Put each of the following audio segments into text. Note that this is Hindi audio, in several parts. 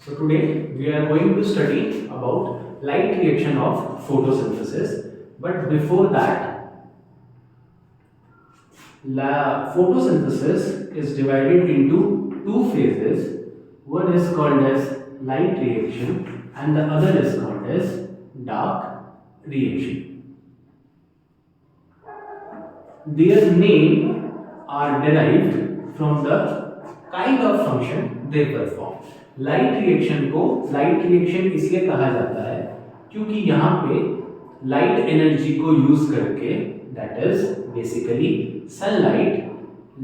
So today we are going to study about light reaction of photosynthesis. But before that, photosynthesis is divided into two phases. One is called as light reaction and the other is called as dark reaction. Their name are derived from the kind of function they perform. Light reaction को लाइट रिएक्शन इसलिए कहा जाता है क्योंकि यहाँ पे लाइट एनर्जी को यूज करके, that is basically sunlight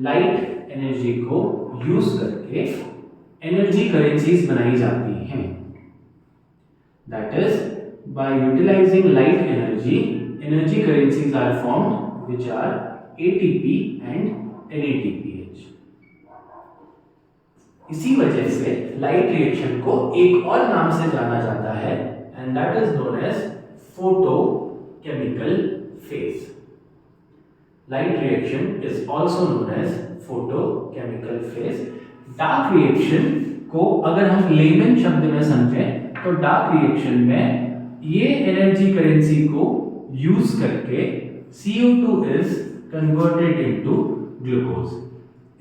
light energy को यूज करके एनर्जी करेंसीज बनाई जाती हैं. That is by utilising light energy, energy currencies are formed which are ATP and NADPH. इसी वजह से लाइट रिएक्शन को एक और नाम से जाना जाता है and that is known as photochemical phase. Light reaction is also known as photochemical phase. Dark reaction को अगर हम लेमन शब्द में समझें तो डार्क रिएक्शन में ये एनर्जी करेंसी को यूज करके CO2 is converted into glucose.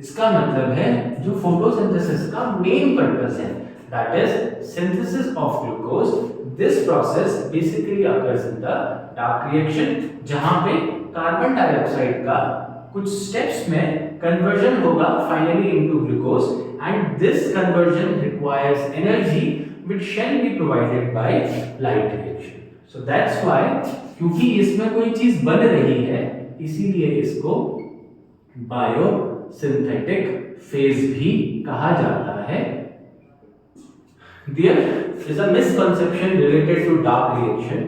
इसका मतलब है जो फोटोसिंथेसिस का मेन पर्पस है, that is synthesis of glucose. This process basically occurs in the dark reaction, जहां पे कार्बन डाइऑक्साइड का कुछ स्टेप्स में कन्वर्जन होगा finally into glucose and this conversion requires energy which shell be provided by light reaction. So that's why, क्योंकि इसमें कोई चीज बन रही है इसीलिए इसको बायो सिंथेटिक फेज भी कहा जाता है. There is a misconception related to dark reaction.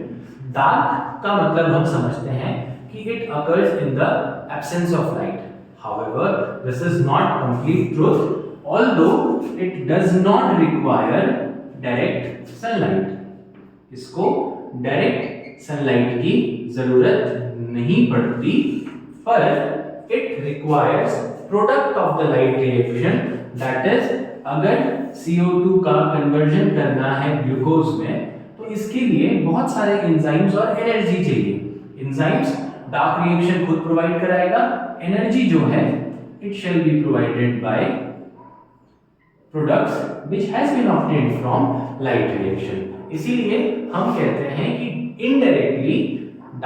Dark का मतलब हम समझते हैं कि it occurs in the absence of light. However, this is not complete truth. Although it does not require direct sunlight. इसको डायरेक्ट सनलाइट की जरूरत नहीं पड़ती, पर it requires product of the light reaction, that is अगर CO2 का कन्वर्जन करना है ग्लूकोज में तो इसके लिए बहुत सारे एंजाइम्स और एनर्जी चाहिए. एंजाइम्स डार्क रिएक्शन खुद प्रोवाइड कराएगा, एनर्जी जो है it shall be provided by products which has been obtained from light reaction. इसीलिए हम कहते हैं कि indirectly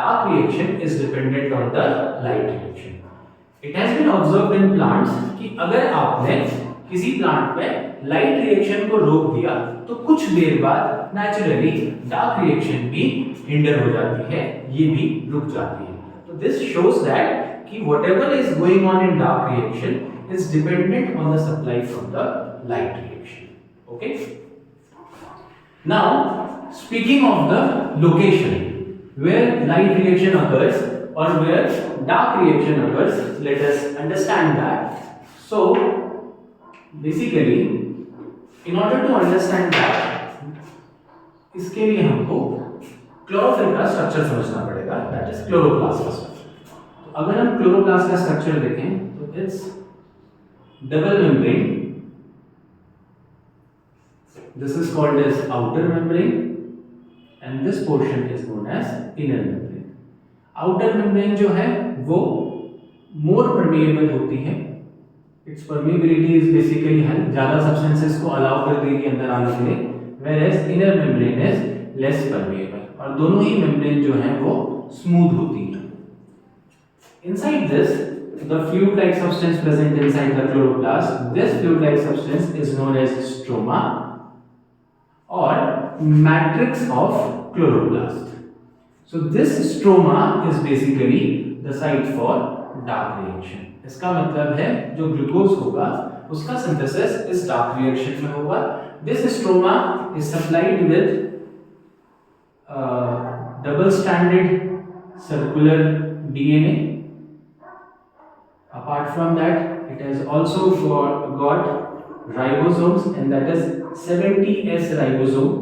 dark reaction is dependent on the light reaction. It has been observed in plants कि अगर आपने किसी प्लांट में लाइट रिएक्शन को रोक दिया तो कुछ देर बाद नेचुरली डार्क रिएक्शन भी हिंडर हो जाती है, ये भी रुक जाती है. तो दिस शोज दैट कि whatever is going on in dark reaction is dependent on the supply from the light reaction. Okay, now speaking of the location where light reaction occurs or where dark reaction occurs, let us understand that. So basically in order to understand that, इसके लिए हमको क्लोरोफिल का स्ट्रक्चर समझना पड़ेगा, दैट इज क्लोरोप्लास्ट का स्ट्रक्चर. तो अगर हम क्लोरोप्लास्ट का स्ट्रक्चर देखें तो it's double membrane. This is called as outer membrane and this portion is known as inner membrane. outer membrane जो है वो more permeable होती है, its permeability is basically high, ज़्यादा substances को allow कर देगी अंदर आने के लिए, whereas inner membrane is less permeable. और दोनों ही membrane जो हैं वो smooth होती हैं. Inside this, the fluid-like substance present inside the chloroplast, this fluid-like substance is known as stroma or matrix of chloroplast. So this stroma is basically the site for dark reaction. इसका मतलब है जो ग्लूकोज होगा उसका सिंथेसिस इस डार्क रिएक्शन में होगा. This stroma is supplied with double stranded circular DNA. Apart from that, it has also got ribosomes, and that is 70S ribosome,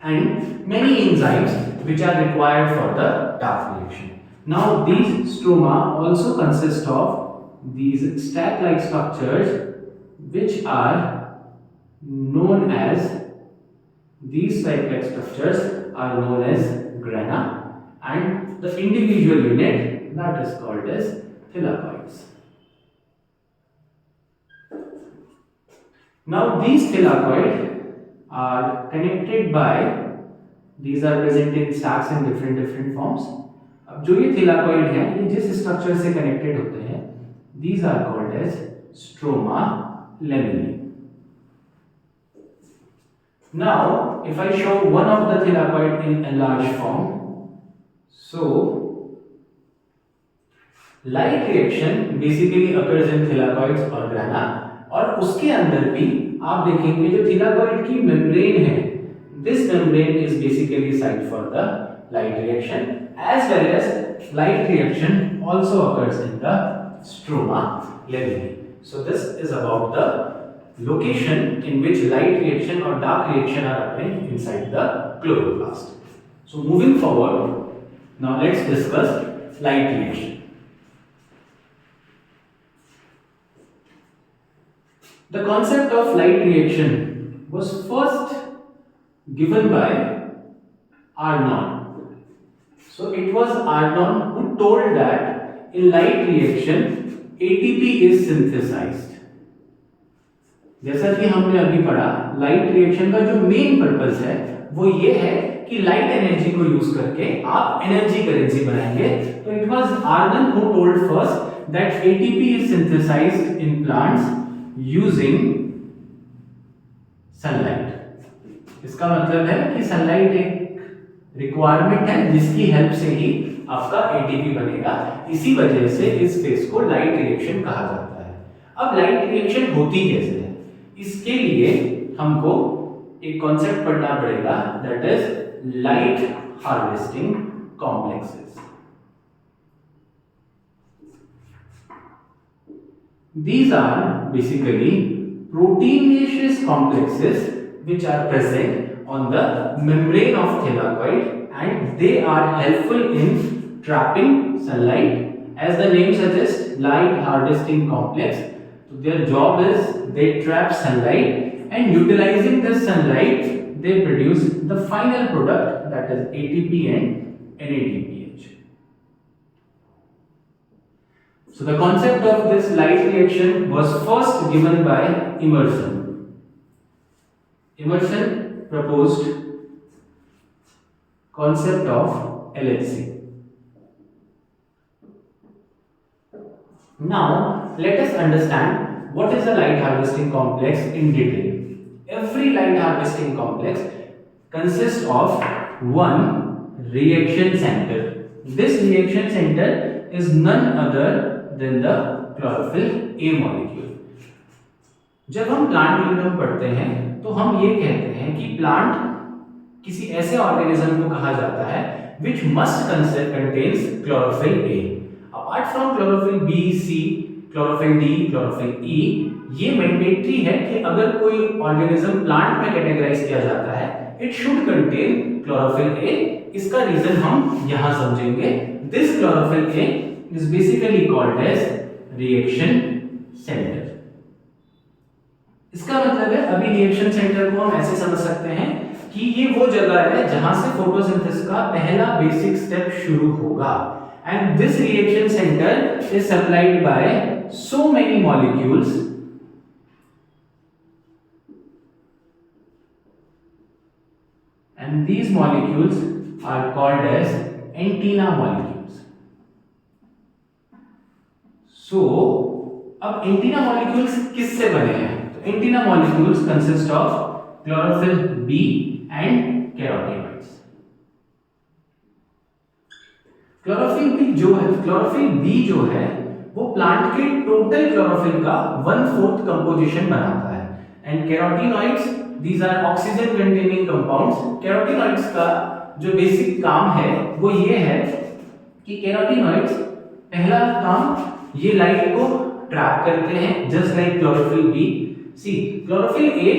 and many enzymes which are required for the dark reaction. Now these stroma also consist of these stack-like structures which are known as, these cyclic structures are known as grana, and the individual unit that is called as thylakoids. Now these thylakoids are connected by, these are present in sacs in different forms. अब जो ये thylakoid है ये जिस स्ट्रक्चर से कनेक्टेड होते हैं, these are called as stroma lamellae. Now if I show one of the thylakoid in enlarged form, so light reaction basically occurs in thylakoids or grana, और उसके अंदर भी आप देखेंगे जो thylakoid की मेम्ब्रेन है, this membrane is basically site for the light reaction, as well as light reaction also occurs in the stroma lamellae. So this is about the location in which light reaction or dark reaction are occurring inside the chloroplast. So moving forward, now let's discuss light reaction. The concept of light reaction was first given by Arnon. So it was Arnon who told that in light reaction ATP is synthesized. जैसा कि हमने अभी पढ़ा, लाइट रिएक्शन का जो मेन पर्पस है वो ये है कि लाइट एनर्जी को यूज करके आप एनर्जी करेंसी बनाएंगे. तो it was Arnon who told first that ATP is synthesised in plants using sunlight. इसका मतलब है कि सनलाइट एक रिक्वायरमेंट है जिसकी हेल्प से ही आपका एटीपी बनेगा. इसी वजह से इस फेज को लाइट रिएक्शन कहा जाता है. अब लाइट रिएक्शन होती कैसे है, इसके लिए हमको एक कॉन्सेप्ट पढ़ना पड़ेगा, that is light harvesting complexes. These are basically proteinaceous complexes which are present on the membrane of thylakoid, and they are helpful in trapping sunlight. As the name suggests, light harvesting complex. So their job is they trap sunlight, and utilizing this sunlight they produce the final product, that is ATP and NADPH. So the concept of this light reaction was first given by Emerson. Emerson proposed concept of LHC. Now let us understand what is a light harvesting complex in detail. Every light harvesting complex consists of one reaction center. This reaction center is none other than the chlorophyll A molecule. जब हम प्लांट किंगडम पढ़ते हैं तो हम ये कहते हैं कि प्लांट किसी ऐसे ऑर्गेनिज्म को कहा जाता है which must contains chlorophyll A. Apart from chlorophyll B, C, chlorophyll D, chlorophyll E, ये मैंडेटरी है कि अगर कोई ऑर्गेनिज्म प्लांट में कैटेगराइज किया जाता है, it should contain chlorophyll A. इसका रीजन हम यहाँ समझेंगे. This chlorophyll A is basically called as reaction center. इसका मतलब है अभी रिएक्शन सेंटर को हम ऐसे समझ सकते हैं कि ये वो जगह है जहां से फोटोसिंथेसिस का पहला बेसिक स्टेप शुरू होगा. And this reaction centre is supplied by so many molecules, and these molecules are called as antenna molecules. So अब एंटीना मॉलिक्यूल्स किससे बने हैं? तो antenna molecules consist of chlorophyll B and carotenoids. Chlorophyll B जो है वो प्लांट के टोटल क्लोरोफिल का 1/4 कंपोजिशन बनाता है. And carotenoids, these are oxygen containing compounds. Carotenoids का जो बेसिक काम है वो ये है कि कैरोटीनॉइड्स पहला काम ये लाइट को ट्रैप करते हैं, just like chlorophyll B. C chlorophyll A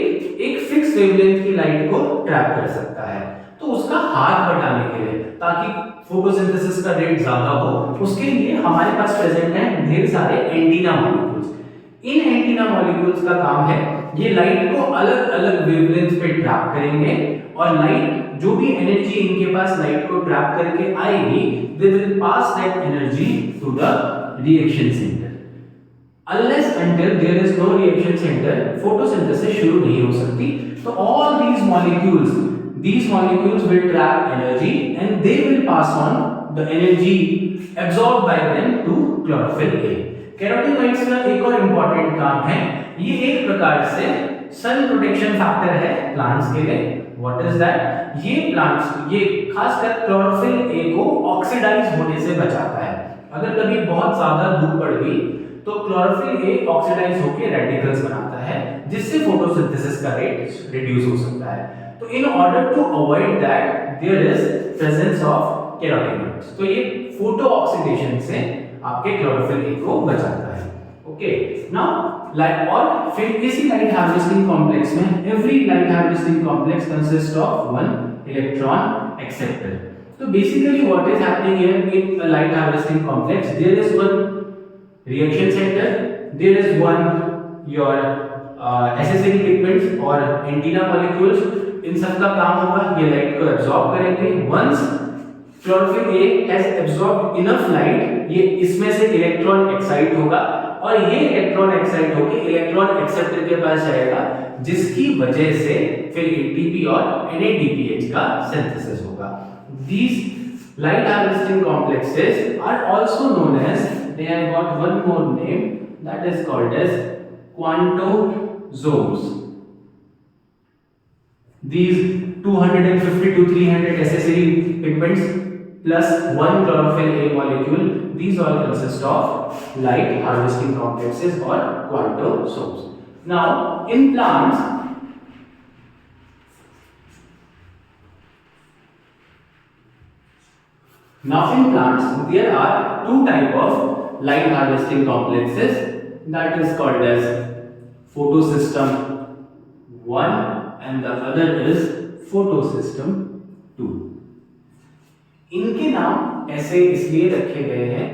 एक फिक्स वेवलेंथ की लाइट को ट्रैप कर सकता है, तो उसका हाथ बटाने के लिए ताकि फोटोसिंथेसिस का रेट ज्यादा हो, उसके लिए हमारे पास प्रेजेंट है ढेर सारे एंटीना मॉलिक्यूल्स. इन एंटीना मॉलिक्यूल्स का काम है ये लाइट को अलग अलग वेवलेंथ पे ट्रैप करेंगे और लाइट जो भी एनर्जी इनके पास लाइट को ट्रैप करके आएगी, they will pass that energy to the reaction centre. Unless until there is no reaction centre, photosynthesis शुरू नहीं हो सकती। तो all these molecules will trap energy and they will pass on the energy absorbed by them to chlorophyll A। Carotenoids का एक और इंपॉर्टेंट काम है, ये एक प्रकार से सन प्रोटेक्शन फैक्टर है प्लांट्स के लिए। What is that? ये खासकर क्लोरोफिल ए को ऑक्सीडाइज होने से बचाता है। अगर कभी बहुत ज्यादा धूप पड़ गई तो क्लोरोफिल ए ऑक्सीडाइज होकर रेडिकल्स बनाता है, जिससे फोटोसिंथेसिस का रेट रिड्यूस हो सकता है। तो in order to avoid that there is presence of carotenoids, तो ये फोटो ऑक्सीडेशन से आपके क्लोरोफिल ए को बचाता है। ओके, नाउ लाइट, और फिर इसी लाइट हार्वेस्टिंग कॉम्प्लेक्स में every light harvesting complex consist of one electron acceptor. तो basically what is happening here in a light harvesting complex, there is one reaction center, there is one your accessory pigments और antenna molecules, इन सब का काम होगा ये लाइट को एब्जॉर्ब करेंगे। Once chlorophyll A has absorbed enough light, ये इसमें से इलेक्ट्रॉन एक्साइट होगा और ये इलेक्ट्रॉन एक्साइट होकर इलेक्ट्रॉन एक्सेप्टर के पास जाएगा, जिसकी वजह से फिर एटीपी और NADPH का सिंथेसिस होगा। These light harvesting complexes are also known as, they have got one more name, that is called as quantosomes. These 250 to 300 accessory pigments plus one chlorophyll A molecule, these all consist of light harvesting complexes or quantosomes. Now in plants, there are two type of light harvesting complexes, that is called as photosystem 1 and the other is photosystem 2। इनके नाम ऐसे इसलिए रखे गए हैं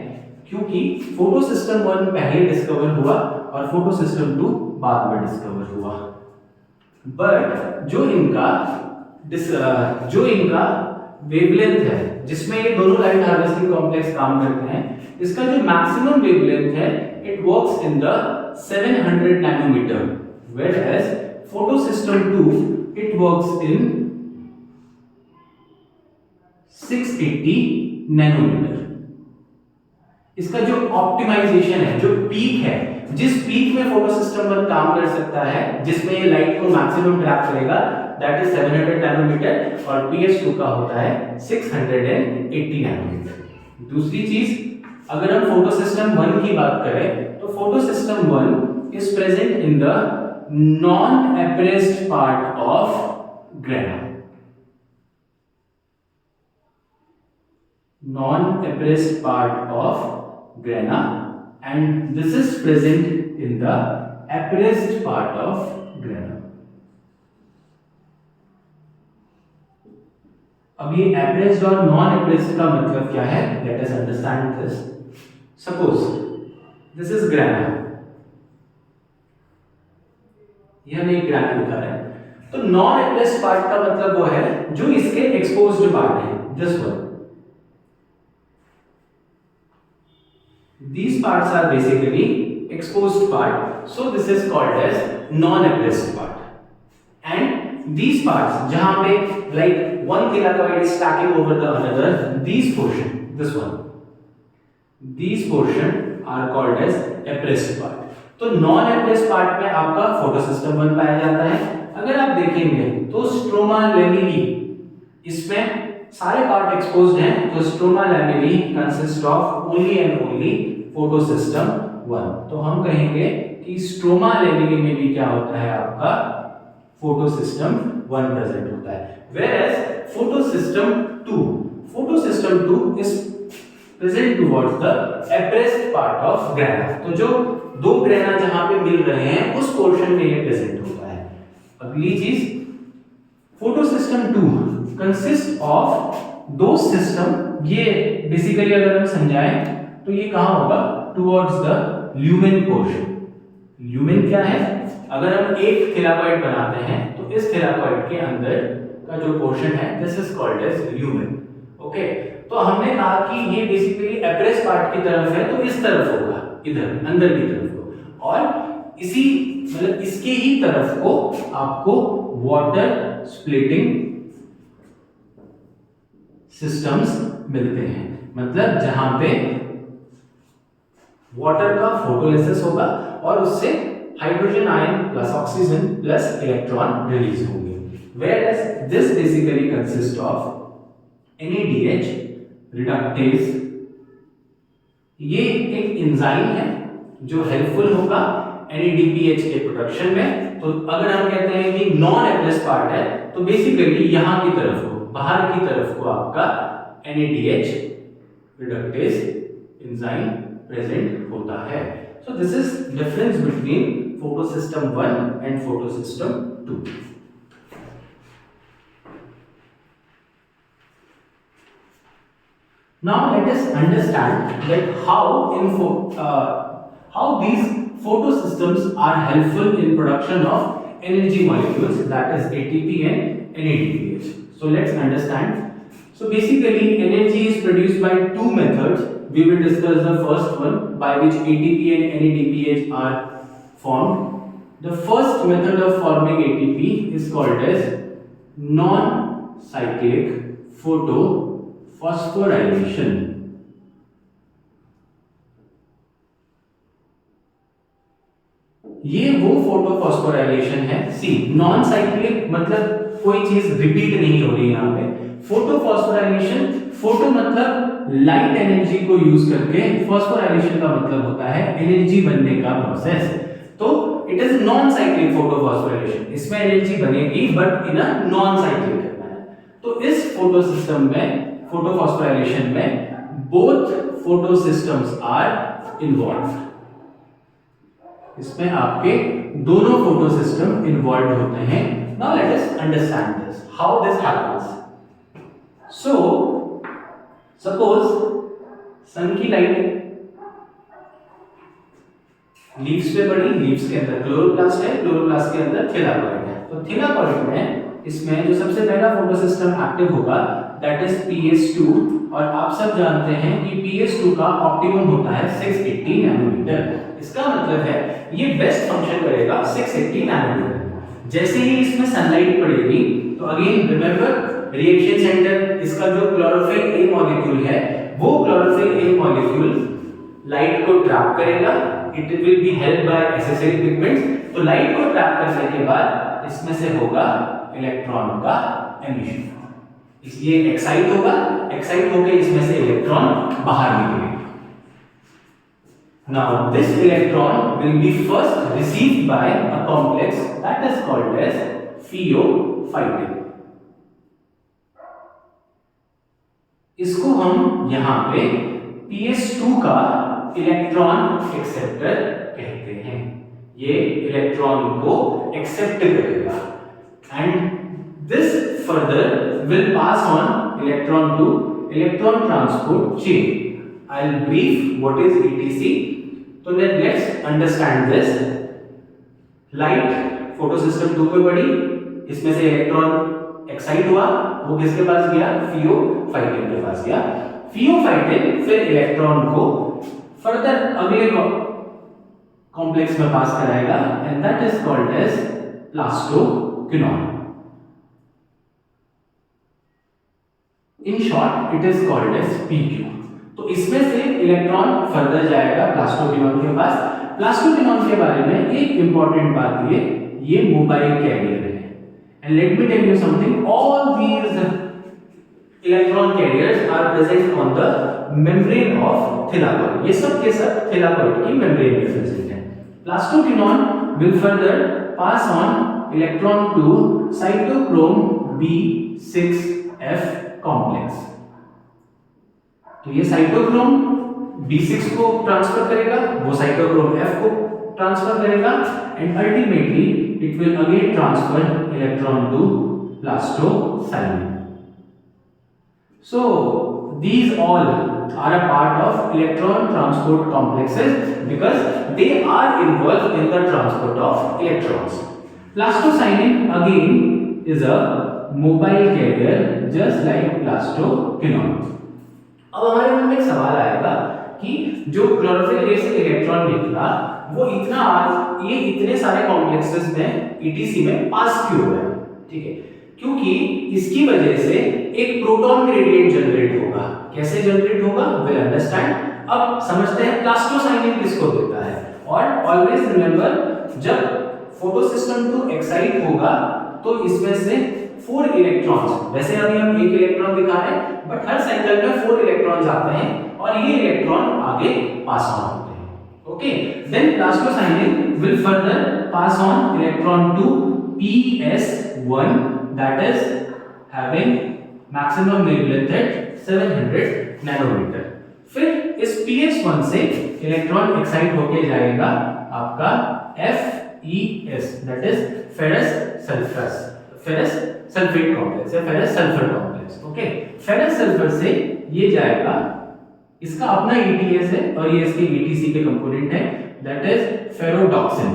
क्योंकि फोटोसिस्टम 1 पहले डिस्कवर हुआ और फोटोसिस्टम 2 बाद में डिस्कवर हुआ। बट जो इनका वेवलेंथ है जिसमें ये दोनों लाइट हार्वेस्टिंग कॉम्प्लेक्स काम करते हैं, इसका जो मैक्सिमम वेवलेंथ है it works in the 700 nanometre, whereas photosystem 2 it works in 680 nanometre. इसका जो ऑप्टिमाइजेशन है, जो पीक है, जिस पीक में फोटोसिस्टम 1 काम कर सकता है, जिसमें ये लाइट को मैक्सिमम ट्रैप करेगा, दैट इज 700 नैनोमीटर और PS2 का होता है 680 नैनोमीटर। दूसरी चीज, अगर हम फोटोसिस्टम 1 की बात करें तो photosystem 1 is present in the non appressed part of grana. Non-appraised part of grana, and this is present in the appraised part of grana। अब ये appraised और non-appraised का मतलब क्या है? Let us understand this। Suppose this is grana, ये हमें एक grana दिखा रहा है, तो non-appraised part का मतलब वो है जो इसके exposed part है, this one। These parts are basically exposed part, so this is called as non-appraised part। And these parts, जहाँ पे like one thylakoid is stacking over the another, these portion, this one, these portion are called as appraised part। तो non-appraised part में आपका photosystem 1 पाया जाता है। अगर आप देखेंगे तो स्ट्रोमा लैमेली, इसमें सारे पार्ट एक्सपोज्ड हैं, तो stroma lamellae consist of only and only photosystem 1। तो हम कहेंगे कि स्ट्रोमा लैमेली में भी क्या होता है, आपका फोटोसिस्टम 1 प्रेजेंट होता है। Whereas photosystem 2 is present towards the appraised part of grana। तो जो दो ग्रेना जहां पे मिल रहे हैं उस पोर्शन में ये प्रेजेंट होता है। अगली चीज, फोटोसिस्टम 2 कंसिस्ट ऑफ दो सिस्टम। ये बेसिकली अगर हम समझाएं तो ये कहां होगा, towards the lumen portion. Lumen क्या है? अगर हम एक थिलाकॉइड बनाते हैं तो इस थिलाकॉइड के अंदर का जो पोर्शन है this is called as lumen. Okay, तो हमने कहा कि ये बेसिकली एप्रेस पार्ट की तरफ है तो इस तरफ होगा, इधर अंदर की तरफ को, और इसी मतलब इसके ही तरफ को आपको वाटर स्प्लिटिंग सिस्टम्स मिलते हैं, मतलब जहां पे वाटर का फोटोलिसिस होगा और उससे hydrogen ion plus oxygen plus electron release होंगे। Whereas this basically consists of NADH reductase। ये एक एंजाइम है जो हेल्पफुल होगा NADPH के प्रोडक्शन में। तो अगर हम कहते हैं कि नॉन एप्रेस पार्ट है तो बेसिकली यहां की तरफ को, बाहर की तरफ को आपका NADH reductase एंजाइम प्रेजेंट होता है। So this is difference between photosystem 1 and photosystem 2। Now let us understand that how these photosystems are helpful in production of energy molecules, that is ATP and NADPH. So let's understand. So basically energy is produced by two methods. We will discuss the first one by which ATP and NADPH are formed. The first method of forming ATP is called as non-cyclic phosphorylation। ये वो फोटोफॉस्फोराइलेशन है। सी नॉन साइक्लिक मतलब कोई चीज रिपीट नहीं हो रही यहाँ पे। फोटोफॉस्फोराइलेशन, फोटो मतलब लाइट एनर्जी को यूज करके, फॉस्फोराइलेशन का मतलब होता है एनर्जी बनने का प्रोसेस। तो it is non cyclic photophosphorylation, इसमें एनर्जी बनेगी but in a non cyclic manner. तो इस फोटो सिस्टम में, फोटोफॉस्फोराइलेशन में both photo systems are involve. इसमें आपके दोनों फोटो सिस्टम इन्वॉल्व होते हैं। Now let us understand this, how this happens. So suppose sun की लाइट लीव्स पे पड़ी, लीव्स के अंदर क्लोरोप्लास्ट है, क्लोरोप्लास्ट के अंदर थिलाकॉइड है। तो थिलाकॉइड में इसमें जो सबसे पहला फोटो सिस्टम एक्टिव होगा दैट इज PS2, और आप सब जानते हैं कि PS2 का ऑप्टिमम होता है 680 नैनोमीटर। इसका मतलब है ये बेस्ट फंक्शन करेगा 680 नैनोमीटर। जैसे ही इसमें सनलाइट पड़ेगी तो अगेन रिमेंबर रिएक्शन सेंटर, इसका जो क्लोरोफिल A मॉलिक्यूल है वो क्लोरोफिल A मॉलिक्यूल लाइट को ट्रैप करेगा। It will be helped bye accessory pigments. तो लाइट को ट्रैप करने के बाद इसमें से होगा इलेक्ट्रॉन का एमिशन, इसलिए एक्साइट होगा, एक्साइट होकर इसमें से इलेक्ट्रॉन बाहर निकलेगा। Now this electron will be first received by a complex that is called as pheophytin। इसको हम यहाँ पे PS2 का इलेक्ट्रॉन एक्सेप्टर कहते हैं। ये इलेक्ट्रॉन को एक्सेप्ट करेगा and this further will pass on electron to electron transport chain। I'll brief what is ETC। तो let's understand this। Light photo system 2 पे पड़ी, इसमें से इलेक्ट्रॉन एक्साइट हुआ, वो किसके पास गया? फियोफाइटिन के पास गया। फियोफाइटिन फिर इलेक्ट्रॉन को फर्दर अगले कॉम्प्लेक्स में पास कराएगा and that is called as plastoquinone. In short it is called as PQ। तो इसमें से इलेक्ट्रॉन फर्दर जाएगा प्लास्टोक्विनोन के पास। प्लास्टोक्विनोन के बारे में एक इंपॉर्टेंट बात ये मोबाइल कैरियर है। And let me tell you something, all these electron carriers are present on the membrane of thylakoid. ये सब के सब थिलाकॉइड की मेम्ब्रेन में प्रेजेंट है। Plastoquinone will further pass on electron to cytochrome B6F complex. तो ये साइटोक्रोम B6 को ट्रांसफर करेगा, वो साइटोक्रोम F को ट्रांसफर करेगा and ultimately it will again transfer electron to plastocyanin. So these all are a part of electron transport complexes because they are involved in the transport of electrons. Plastocyanin again is a mobile carrier just like plastoquinone. अब हमारे मन में एक सवाल आएगा कि जो क्लोरोफिल गैस से इलेक्ट्रॉन निकला वो ये इतने सारे कॉम्प्लेक्सेस में ईटीसी में पास क्यों हो रहा है, ठीक है, क्योंकि इसकी वजह से एक प्रोटॉन ग्रेडियंट जनरेट होगा। कैसे जनरेट होगा, विल अंडरस्टैंड। अब समझते हैं प्लास्टोसाइनिन किसको देता है। और ऑलवेज रिमेंबर, जब फोटोसिस्टम 2 एक्साइट होगा तो इसमें से 4 इलेक्ट्रॉन्स, वैसे अभी हम एक इलेक्ट्रॉन दिखा रहे हैं बट हर साइकिल में 4 इलेक्ट्रॉन्स आते हैं और ये इलेक्ट्रॉन आगे पास ऑन होते हैं। Okay, then plastocyanin will further pass on electron to PS1 that is having maximum wavelength at 700 nanometre. फिर इस PS1 से इलेक्ट्रॉन एक्साइट होके जाएगा आपका FeS that is ferrous sulphate complex या ferrous sulphur complex. Okay, ferrous sulphur से ये जाएगा, इसका अपना ETS है और ये इसके ETC के कंपोनेंट है, that is ferredoxin.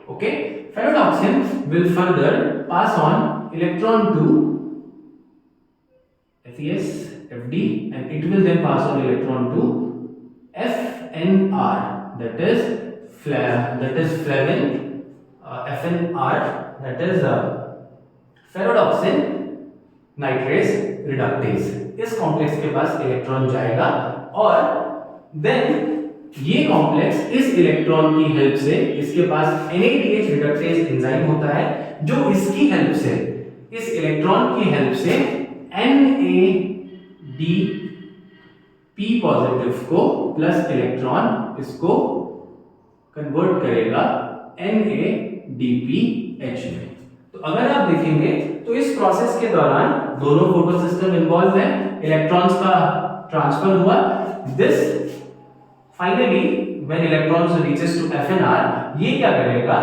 Okay, ferredoxin will further pass on electron to FeS FD and it will then pass on electron to FNR that is flavin FNR that is ferredoxin nitrase reductase. इस कॉम्प्लेक्स के पास इलेक्ट्रॉन जाएगा और देन ये कॉम्प्लेक्स इस इलेक्ट्रॉन की हेल्प से, इसके पास NADH रिडक्टेज एंजाइम होता है जो इसकी हेल्प से, इस इलेक्ट्रॉन की हेल्प से NADP पॉजिटिव को प्लस इलेक्ट्रॉन इसको कन्वर्ट करेगा NADPH में। तो अगर आप देखेंगे तो इस प्रोसेस के दौरान दोनों फोटोसिस्टम इन्वॉल्व है, इलेक्ट्रॉन्स का ट्रांसफर हुआ। This finally when electrons reaches to FNR, ये क्या करेगा,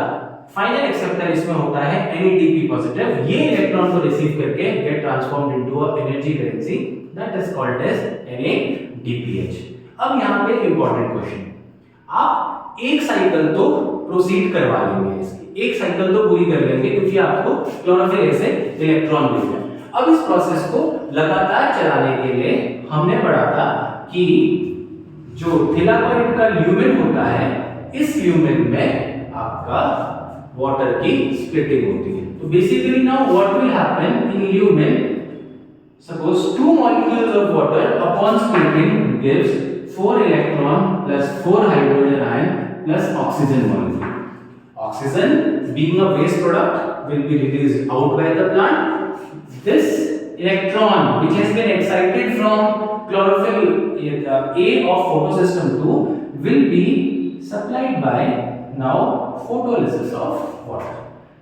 फाइनल एक्सेप्टर इसमें होता है NADP पॉजिटिव। ये इलेक्ट्रॉन को रिसीव करके get transformed into a energy currency that is called as NADPH। अब यहां पे इंपॉर्टेंट क्वेश्चन, आप एक साइकिल तो प्रोसीड करवा लेंगे, इसकी एक साइकिल तो पूरी कर लेंगे क्योंकि आपको क्लोरोफिल से इलेक्ट्रॉन मिल गया। अब इस प्रोसेस को लगातार चलाने के लिए हमने पढ़ा था कि जो थिलाकॉइड का ल्यूमेन होता है, इस ल्यूमेन में आपका वाटर की स्प्लिटिंग होती है। तो basically now what will happen in lumen, suppose 2 molecules of water upon splitting gives 4 electron plus 4 hydrogen ion plus oxygen molecule. Oxygen being a waste product will be released out by the plant. This electron which has been excited from chlorophyll A of photosystem 2 will be supplied by now photolysis of water.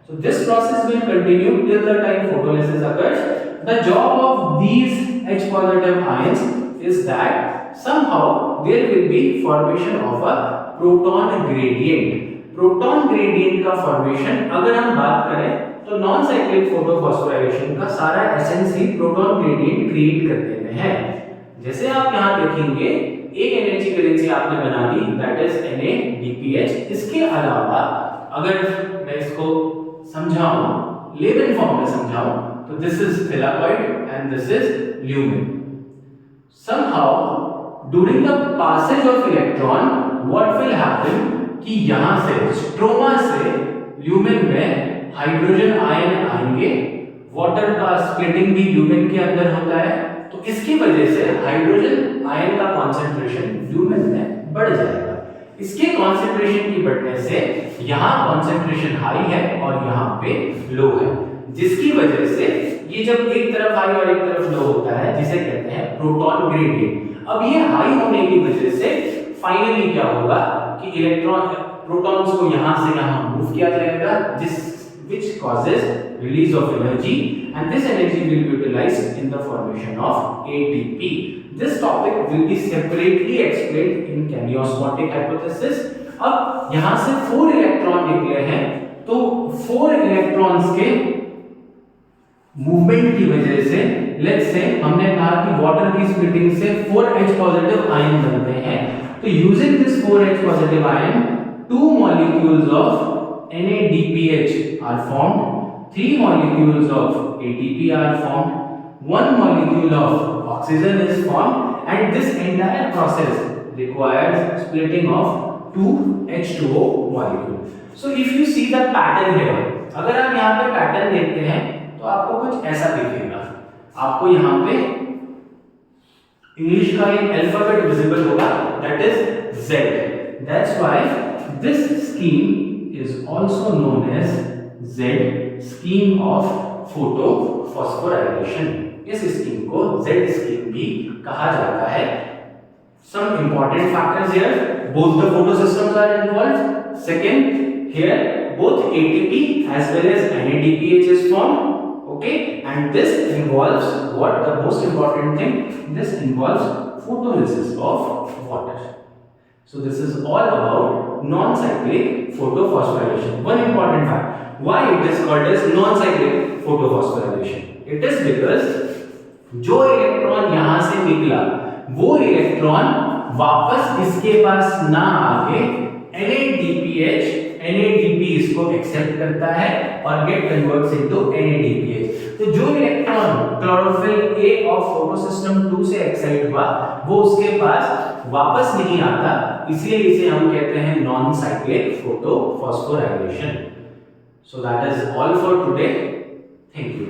So this process will continue till the time photolysis occurs. The job of these H positive ions is that somehow there will be formation of a proton gradient. Proton gradient का फॉर्मेशन अगर हम बात करें तो नॉन साइक्लिक फोटोफॉस्फोराइलेशन का सारा एसेंस ही प्रोटॉन ग्रेडियंट क्रिएट करने में है। जैसे आप यहां देखेंगे एक एनर्जी करेंसी आपने बना दी दैट इज NADPH। इसके अलावा अगर मैं इसको समझाऊं, लेवल फॉर्म में समझाऊं, तो this is thylakoid and this is lumen. Somehow during the passage of electron what will happen कि यहां से स्ट्रोमा से ल्यूमेन में हाइड्रोजन आयन आएंगे, वाटर का स्प्लिटिंग भी ल्यूमेन के अंदर होता है, तो इसकी वजह से हाइड्रोजन आयन का कंसंट्रेशन ल्यूमेन में बढ़ जाएगा। इसके कंसंट्रेशन की बढ़ने से यहां कंसंट्रेशन हाई है और यहां पे लो है, जिसकी वजह से ये जब एक तरफ हाई और एक तरफ लो होता है जिसे कहते हैं प्रोटॉन ग्रेडियंट। अब ये हाई होने की वजह से फाइनली क्या होगा कि इलेक्ट्रॉन प्रोटॉन्स को यहां से यहां मूव किया जाएगा, which causes release of energy and this energy will be utilized in the formation of ATP. This topic will be separately explained in chemiosmotic hypothesis. अब यहां से 4 इलेक्ट्रॉन निकले हैं तो 4 इलेक्ट्रॉन्स के मूवमेंट की वजह से, लेट्स से हमने कहा कि वाटर की स्प्लिटिंग से 4H पॉजिटिव आयन बनते हैं, तो using this 4H positive ion, 2 molecules of NADPH are formed, 3 molecules of ATP are formed, 1 molecule of oxygen is formed, and this entire process requires splitting of 2 H2O molecule. So if you see the pattern here, अगर आप यहाँ पे पैटर्न देखते हैं तो आपको कुछ ऐसा दिखेगा। आपको यहाँ पे इंग्लिश का एक अल्फाबेट विजिबल होगा, that is Z. That's why this scheme is also known as Z scheme of photophosphorilation. इस स्कीम को Z scheme भी कहा जाता है। Some important factors here, both the photosystems are involved. Second, here both ATP as well as NADPH is formed, okay, and this involves what? The most important thing, this involves photolysis of water. So this is all about non-cyclic photophosphorylation. One important fact, why it is called as non-cyclic photophosphorylation? It is because जो इलेक्ट्रॉन यहां से निकला वो इलेक्ट्रॉन वापस इसके पास ना आके NADP इसको एक्सेप्ट करता है और गेट कन्वर्ट्स इनटू NADPH। तो जो electron chlorophyll A of photosystem 2 से एक्साइट हुआ वो उसके पास वापस नहीं आता, इसलिए इसे हम कहते हैं non cyclic photophosphorylation. So that is all for today, thank you.